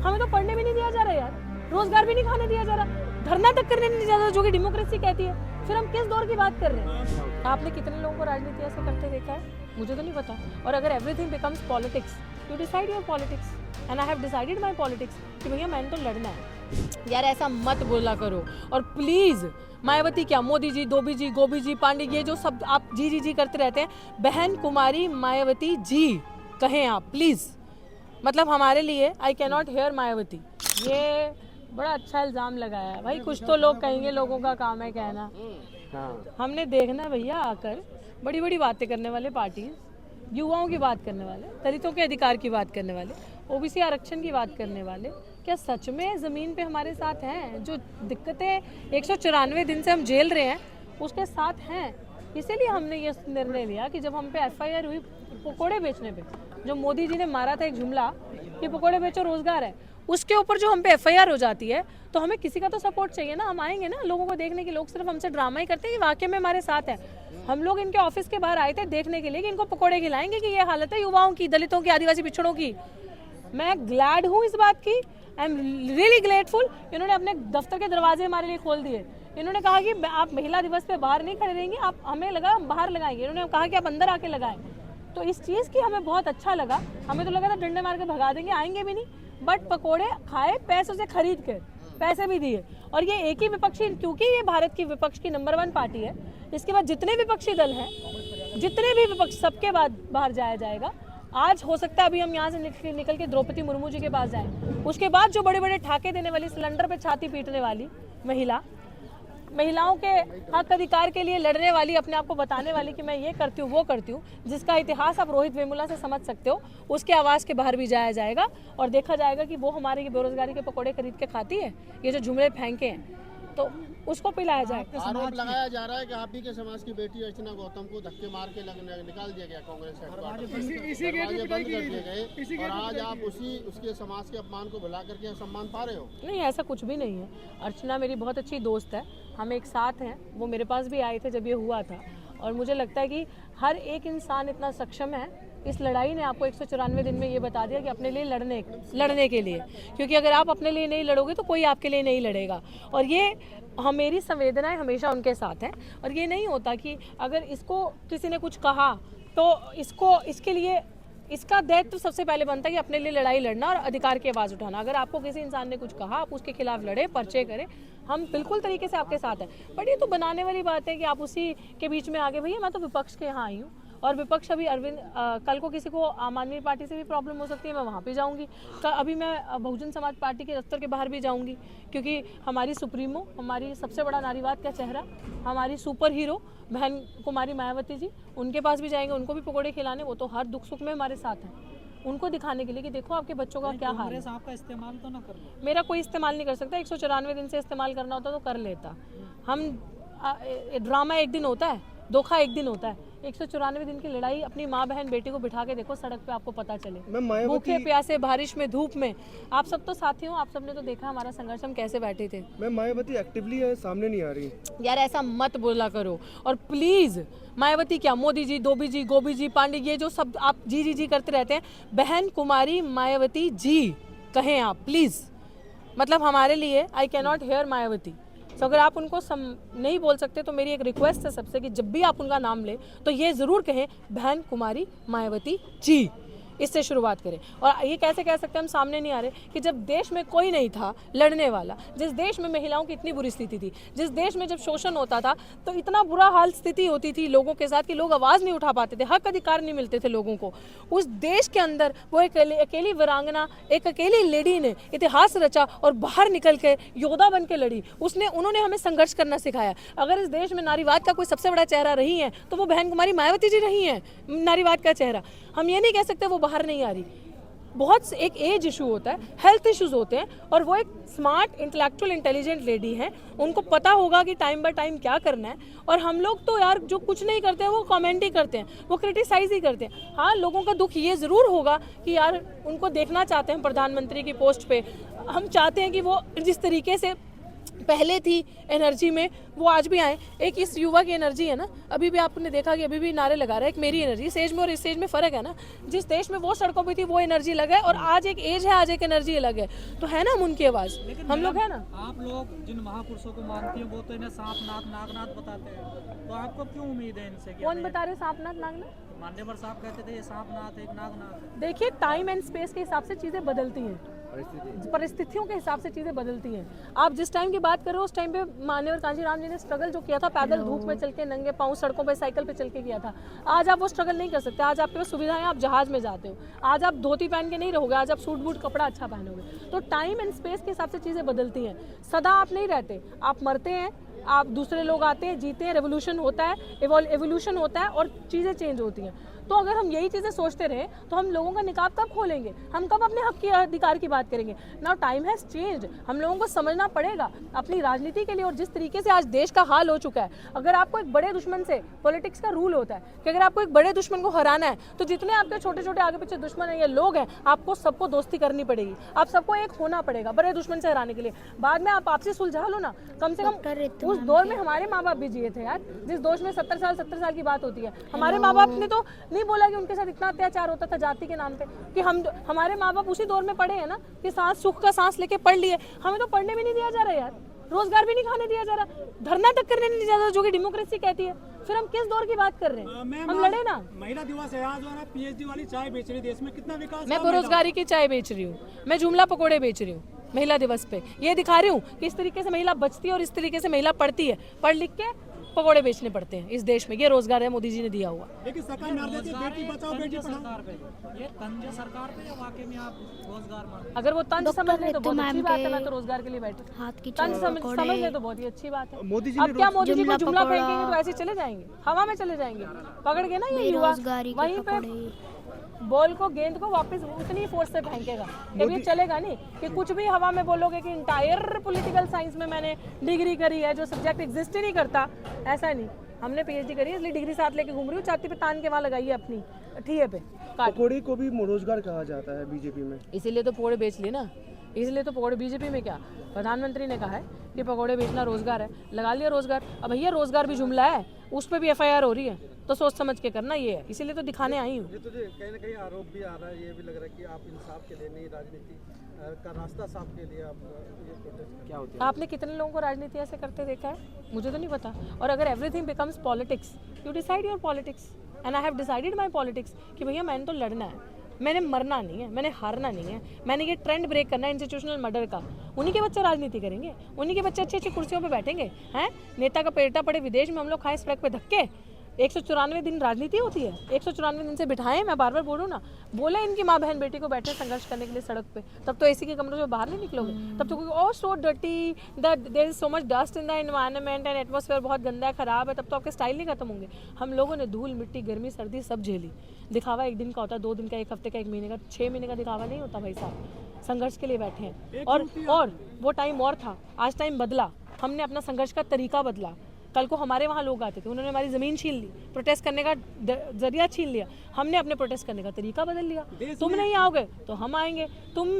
हमें तो पढ़ने भी नहीं दिया जा रहा यार, रोजगार भी नहीं खाने दिया जा रहा, धरना तक करने नहीं दिया जा रहा, जो कि डेमोक्रेसी कहती है। फिर हम किस दौर की बात कर रहे हैं? आपने कितने लोगों को राजनीति ऐसे करते देखा है? मुझे तो नहीं पता। और अगर everything becomes politics, you decide your politics and I have decided my politics कि भैया मैंने तो लड़ना है। यार ऐसा मत बोला करो। और प्लीज मायावती क्या, मोदी जी, धोबी जी, गोभी जी, पांडे, ये जो सब आप जी जी जी करते रहते हैं, बहन कुमारी मायावती जी कहें आप प्लीज। मतलब हमारे लिए I can not here Mayawati, ये बड़ा अच्छा इल्जाम लगाया है भाई। कुछ तो लोग कहेंगे, लोगों का काम है कहना। हमने देखना भैया आकर बड़ी बड़ी बातें करने वाले पार्टी, युवाओं की बात करने वाले, दलितों के अधिकार की बात करने वाले, ओबीसी आरक्षण की बात करने वाले, क्या सच में ज़मीन पे हमारे साथ हैं? जो दिक्कतें 194 दिन से हम झेल रहे हैं उसके साथ हैं। इसीलिए हमने ये निर्णय लिया कि जब हम पे FIR हुई पकोड़े बेचने पे, जो मोदी जी ने मारा था एक जुमला कि पकोड़े बेचो रोजगार है, उसके ऊपर जो हम पे FIR हो जाती है तो हमें किसी का तो सपोर्ट चाहिए ना। हम आएंगे ना लोगों को देखने के, लोग सिर्फ हमसे ड्रामा ही करते हैं, ये वाकई में हमारे साथ है। हम लोग इनके ऑफिस के बाहर आए थे देखने के लिए कि इनको पकोड़े खिलाएंगे कि ये हालत है युवाओं की, दलितों की, आदिवासी पिछड़ों की। मैं ग्लैड हूँ इस बात की, आई एम रियली ग्रेटफुल। इन्होंने अपने दफ्तर के दरवाजे हमारे लिए खोल दिए। इन्होंने कहा कि आप महिला दिवस पे बाहर नहीं खड़े रहेंगे, आप, हमें लगा हम बाहर लगाएंगे। इन्होंने कहा कि आप अंदर आके लगाएं। तो इस चीज़ की हमें बहुत अच्छा लगा। हमें तो लगा था डंडे मार के भगा देंगे, आएंगे भी नहीं, बट पकोड़े खाए पैसों से खरीद कर, पैसे भी दिए। और ये एक ही विपक्षी, क्योंकि ये भारत की विपक्ष की नंबर 1 पार्टी है, इसके बाद जितने विपक्षी दल हैं, जितने भी विपक्ष, सबके बाद बाहर जाया जाएगा। आज हो सकता है अभी हम यहाँ से निकल के द्रौपदी मुर्मू जी के पास जाएं, उसके बाद जो बड़े बड़े ठाके देने वाली, सिलेंडर पे छाती पीटने वाली महिलाओं के हक अधिकार के लिए लड़ने वाली, अपने आप को बताने वाली कि मैं ये करती हूँ वो करती हूँ, जिसका इतिहास आप रोहित वेमुला से समझ सकते हो, उसके आवाज़ के बाहर भी जाया जाएगा और देखा जाएगा कि वो हमारे बेरोजगारी के पकौड़े खरीद के खाती है, ये जो जुमले फेंके हैं तो उसको पिलाया जाए। आरोप लगाया जा रहा है कि आप ही के समाज की बेटी अर्चना गौतम को धक्के मार के निकाल दिया गया कांग्रेस हेडक्वार्टर, दरवाजे बंद कर दिए गए और आज आप उसके समाज के अपमान को भुला करके सम्मान पा रहे हो। नहीं, ऐसा कुछ भी नहीं है। अर्चना मेरी बहुत अच्छी दोस्त है, हम एक साथ हैं। वो मेरे पास भी आए थे जब ये हुआ था और मुझे लगता है कि हर एक इंसान इतना सक्षम है। इस लड़ाई ने आपको 194 दिन में ये बता दिया कि अपने लिए लड़ने के लिए, क्योंकि अगर आप अपने लिए नहीं लड़ोगे तो कोई आपके लिए नहीं लड़ेगा। और ये मेरी संवेदनाएं हमेशा उनके साथ हैं। और ये नहीं होता कि अगर इसको किसी ने कुछ कहा तो इसके लिए इसका दायित्व सबसे पहले बनता है कि अपने लिए लड़ाई लड़ना और अधिकार की आवाज़ उठाना। अगर आपको किसी इंसान ने कुछ कहा, आप उसके खिलाफ लड़े, पर्चे करें, हम बिल्कुल तरीके से आपके साथ हैं। बट ये तो बनाने वाली बात है कि आप उसी के बीच में आगे, भैया मैं तो विपक्ष के यहाँ आई हूँ और विपक्ष अभी अरविंद, कल को किसी को आम आदमी पार्टी से भी प्रॉब्लम हो सकती है, मैं वहाँ पे जाऊँगी। अभी मैं बहुजन समाज पार्टी के दफ्तर के बाहर भी जाऊँगी, क्योंकि हमारी सुप्रीमो, हमारी सबसे बड़ा नारीवाद का चेहरा, हमारी सुपर हीरो बहन कुमारी मायावती जी, उनके पास भी जाएंगे, उनको भी पकौड़े खिलाने। वो तो हर दुख सुख में हमारे साथ हैं, उनको दिखाने के लिए कि देखो आपके बच्चों का क्या हाल है। आपका इस्तेमाल तो ना कर लो। मेरा कोई इस्तेमाल नहीं कर सकता। 194 दिन से इस्तेमाल करना होता तो कर लेता। हम ड्रामा एक दिन होता है, धोखा एक दिन होता है। 194 दिन की लड़ाई, अपनी माँ बहन बेटी को बिठा के देखो सड़क पे, आपको पता चले, भूखे प्यासे, बारिश में, धूप में। आप सब तो साथी हो, आप सबने तो देखा हमारा संघर्ष, हम कैसे बैठे थे। मैं मायावती एक्टिवली है, सामने नहीं आ रही। यार ऐसा मत बोला करो। और प्लीज मायावती क्या, मोदी जी, धोबी जी, गोभी जी, पांडे, ये जो सब आप जी जी जी करते रहते हैं, बहन कुमारी मायावती जी कहें आप प्लीज। मतलब हमारे लिए I can not here Mayawati. तो अगर आप उनको नहीं बोल सकते तो मेरी एक रिक्वेस्ट है सबसे कि जब भी आप उनका नाम लें तो ये ज़रूर कहें बहन कुमारी मायावती जी, इससे शुरुआत करें। और ये कैसे कह सकते हैं हम सामने नहीं आ रहे कि जब देश में कोई नहीं था लड़ने वाला, जिस देश में महिलाओं की इतनी बुरी स्थिति थी, जिस देश में जब शोषण होता था तो इतना बुरा हाल स्थिति होती थी लोगों के साथ कि लोग आवाज़ नहीं उठा पाते थे, हक अधिकार नहीं मिलते थे लोगों को, उस देश के अंदर वो एक अकेली वीरांगना, एक अकेली लेडी ने इतिहास रचा और बाहर निकल के योद्धा बन के लड़ी। उन्होंने हमें संघर्ष करना सिखाया। अगर इस देश में नारीवाद का कोई सबसे बड़ा चेहरा रही है तो वो बहन कुमारी मायावती जी रही हैं, नारीवाद का चेहरा। हम ये नहीं कह सकते वो बाहर नहीं आ रही। बहुत एक एज इशू होता है, हेल्थ इश्यूज होते हैं, और वो एक स्मार्ट, इंटेलेक्चुअल, इंटेलिजेंट लेडी है, उनको पता होगा कि टाइम बाय टाइम क्या करना है। और हम लोग तो यार जो कुछ नहीं करते हैं वो कमेंट ही करते हैं, वो क्रिटिसाइज ही करते हैं। हाँ, लोगों का दुख ये ज़रूर होगा कि यार उनको देखना चाहते हैं प्रधानमंत्री की पोस्ट पे, हम चाहते हैं कि वो जिस तरीके से पहले थी एनर्जी में, वो आज भी आए। एक इस युवा की एनर्जी है ना, अभी भी आपने देखा कि अभी भी नारे लगा रहा है, एक मेरी एनर्जी। इस एज में और इस एज में फ़र्क है ना, जिस देश में वो सड़कों पे थी वो एनर्जी अलग है, और आज एक एज है, आज एक एनर्जी अलग है। तो है ना हम उनकी आवाज़, हम लोग है ना। आप लोग जिन महापुरुषों को मानती हैं वो तो इन्हें सांपनाथ नागनाथ बताते हैं, तो आपको क्यों उम्मीद है इनसे? कौन बता रहे सांपनाथ नागनाथ? मान्यवर साहब कहते थे ये सांपनाथ एक नागनाथ है। देखिए, टाइम एंड स्पेस के हिसाब से चीज़ें बदलती हैं, परिस्थितियों के हिसाब से चीज़ें बदलती हैं। आप जिस टाइम की बात कर रहे हो उस टाइम पे मान्यवर कांजीराम जी ने स्ट्रगल जो किया था, पैदल धूप में चल के, नंगे पाँव सड़कों पे, साइकिल पे चल के किया था। आज आप वो स्ट्रगल नहीं कर सकते। आज आपके पास सुविधाएं, आप जहाज में जाते हो। आज आप धोती पहन के नहीं रहोगे, आज आप सूट बूट कपड़ा अच्छा पहनोगे। तो टाइम एंड स्पेस के हिसाब से चीज़ें बदलती हैं। सदा आप नहीं रहते, आप मरते हैं, आप दूसरे लोग आते हैं, जीते हैं, रेवोल्यूशन होता है, एवोल्यूशन होता है और चीज़ें चेंज होती हैं। तो अगर हम यही चीज़ें सोचते रहे तो हम लोगों का निकाब कब खोलेंगे? हम कब अपने हक की अधिकार की बात करेंगे? Now time has changed. हम लोगों को समझना पड़ेगा अपनी राजनीति के लिए, और जिस तरीके से आज देश का हाल हो चुका है, अगर आपको एक बड़े दुश्मन से, पॉलिटिक्स का रूल होता है कि अगर आपको एक बड़े दुश्मन को हराना है तो जितने आपके छोटे छोटे आगे पीछे दुश्मन है या लोग हैं, आपको सबको दोस्ती करनी पड़ेगी, आप सबको एक होना पड़ेगा बड़े दुश्मन से हराने के लिए। बाद में आप आपसे सुलझा लो ना। कम से कम उस दौर में हमारे माँ बाप भी जिए थे यार, जिस दोष में 70 साल की बात होती है। हमारे माँ बाप ने तो नहीं बोला कि उनके साथ इतना अत्याचार होता था जाति के नाम पे, कि हमारे माँ बाप उसी दौर में पढ़े हैं ना, कि सांस सुख का सांस लेके पढ़ लिए। हमें तो पढ़ने भी नहीं दिया जा रहा यार, रोजगार भी नहीं खाने दिया जा रहा, धरना तक करने नहीं दिया जा रहा, जो कि डेमोक्रेसी कहती है। फिर हम किस दौर की बात कर रहे हैं? हम लड़े ना। महिला दिवस है आज, और पीएचडी वाली चाय बेच रही देश में, कितना विकास? मैं बेरोजगारी की चाय बेच रही हूँ, मैं जुमला पकोड़े बेच रही हूँ महिला दिवस पे। ये दिखा रही हूँ कि इस तरीके से महिला बचती है और इस तरीके से महिला पढ़ती है, पढ़ लिख के पकोड़े बेचने पड़ते हैं इस देश में। ये रोजगार है मोदी जी ने दिया हुआ। लेकिन सरकार नार देती है बेटी बचाओ बेटी पढ़ाओ। सरकार पे ये तंज सरकार पे या वाकई में आप रोजगार मांग? अगर वो तंज समझ ले तो बहुत अच्छी बात है, मैं तो रोजगार के लिए बैठी। तंज समझ ले तो बहुत ही अच्छी बात है। मोदी जी अब क्या मोदी जी को जुमला फेंकेंगे तो ऐसे चले जाएंगे, हवा में चले जाएंगे पकड़ के ना। ये युवा वहीं पे बॉल को, गेंद को वापस उतनी फोर्स से फेंकेगा। ये चलेगा नहीं कि कुछ भी हवा में बोलोगे कि इंटायर पॉलिटिकल साइंस में मैंने डिग्री करी है, जो सब्जेक्ट एग्जिस्ट ही नहीं करता। ऐसा नहीं, हमने पीएचडी करी है इसलिए डिग्री साथ लेके घूम रही हूँ, छाती पे तान के वहाँ लगाई है अपनी ठीए पे। पकौड़े को भी रोजगार कहा जाता है बीजेपी में, इसीलिए तो पकौड़े बेच लिए ना, इसलिए तो पकौड़े। बीजेपी में क्या, प्रधानमंत्री ने कहा है कि पकौड़े बेचना रोजगार है, लगा लिया रोजगार। अब भैया रोजगार भी जुमला है, उस पर भी FIR हो रही है, तो सोच समझ के करना। ये है, इसीलिए तो दिखाने आई हूँ। ये तो कहीं ना कहीं आरोप भी आ रहा है, ये भी लग रहा है कि आप इंसाफ के लिए नहीं, राजनीति का रास्ता साफ के लिए आप ये प्रोटेस्ट क्या होती है? आपने कितने लोगों को राजनीति ऐसे करते देखा है? मुझे तो नहीं पता। और अगर everything becomes politics, you decide your politics and I have decided my politics कि भैया मैंने तो लड़ना है, मैंने मरना नहीं है, मैंने हारना नहीं है, मैंने ये ट्रेंड ब्रेक करना है इंस्टीट्यूशनल मर्डर का। उन्हीं के बच्चे राजनीति करेंगे, उन्हीं के बच्चे अच्छी अच्छी कुर्सियों पे बैठेंगे। हैं, नेता का पेटा पड़े विदेश में, हम लोग खाएं सड़क पे धक्के। 194 दिन राजनीति होती है, 194 दिन से बिठाएं। मैं बार बार बोलूँ ना, बोले इनकी माँ बहन बेटी को बैठे संघर्ष करने के लिए सड़क पे, तब तो AC के कमरों से बाहर नहीं निकलोगे। तब तो oh so dirty, that there is so much dust in the environment and atmosphere, बहुत गंदा है, खराब है। तब तो आपके स्टाइल नहीं खत्म होंगे। हम लोगों ने धूल मिट्टी गर्मी सर्दी सब झेली। दिखावा एक दिन का होता है, 2 दिन का, 1 हफ्ते का, 1 महीने का, 6 महीने का दिखावा नहीं होता भाई साहब। संघर्ष के लिए बैठे हैं, और वो टाइम और था, आज टाइम बदला। हमने अपना संघर्ष का तरीका बदला। कल को हमारे वहाँ लोग आते थे, उन्होंने हमारी ज़मीन छीन ली, प्रोटेस्ट करने का जरिया छीन लिया। हमने अपने प्रोटेस्ट करने का तरीका बदल लिया। तुम नहीं आओगे तो हम आएंगे,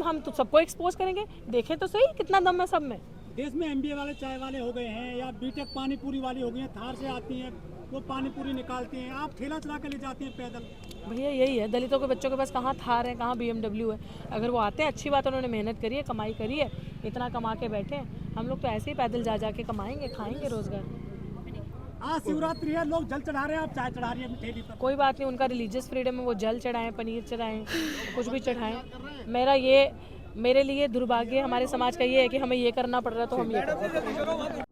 हम तो सबको एक्सपोज करेंगे। देखें तो सही कितना दम है सब में। देश में MBA वाले चाय वाले हो गए हैं, या बीटेक पानी पूरी वाली हो गई हैं, थार से आती हैं, वो पानी पूरी निकालती हैं, आप ठेला चला के ले जाती हैं पैदल। भैया यही है, दलितों के बच्चों के पास कहाँ थार है, कहाँ BMW है। अगर वो आते हैं अच्छी बात, उन्होंने मेहनत करी है, कमाई करी है, इतना कमा के बैठे हैं। हम लोग तो ऐसे ही पैदल जा के कमाएंगे, खाएंगे रोजगार। आज शिवरात्रि है, लोग जल चढ़ा रहे हैं, आप चाय चढ़ा रही है ठेली पर। कोई बात नहीं, उनका रिलीजियस फ्रीडम है, वो जल चढ़ाएं, पनीर चढ़ाएं, कुछ भी चढ़ाएं। मेरे लिए दुर्भाग्य हमारे समाज का ये है कि हमें ये करना पड़ रहा है, तो हम ये करते हैं।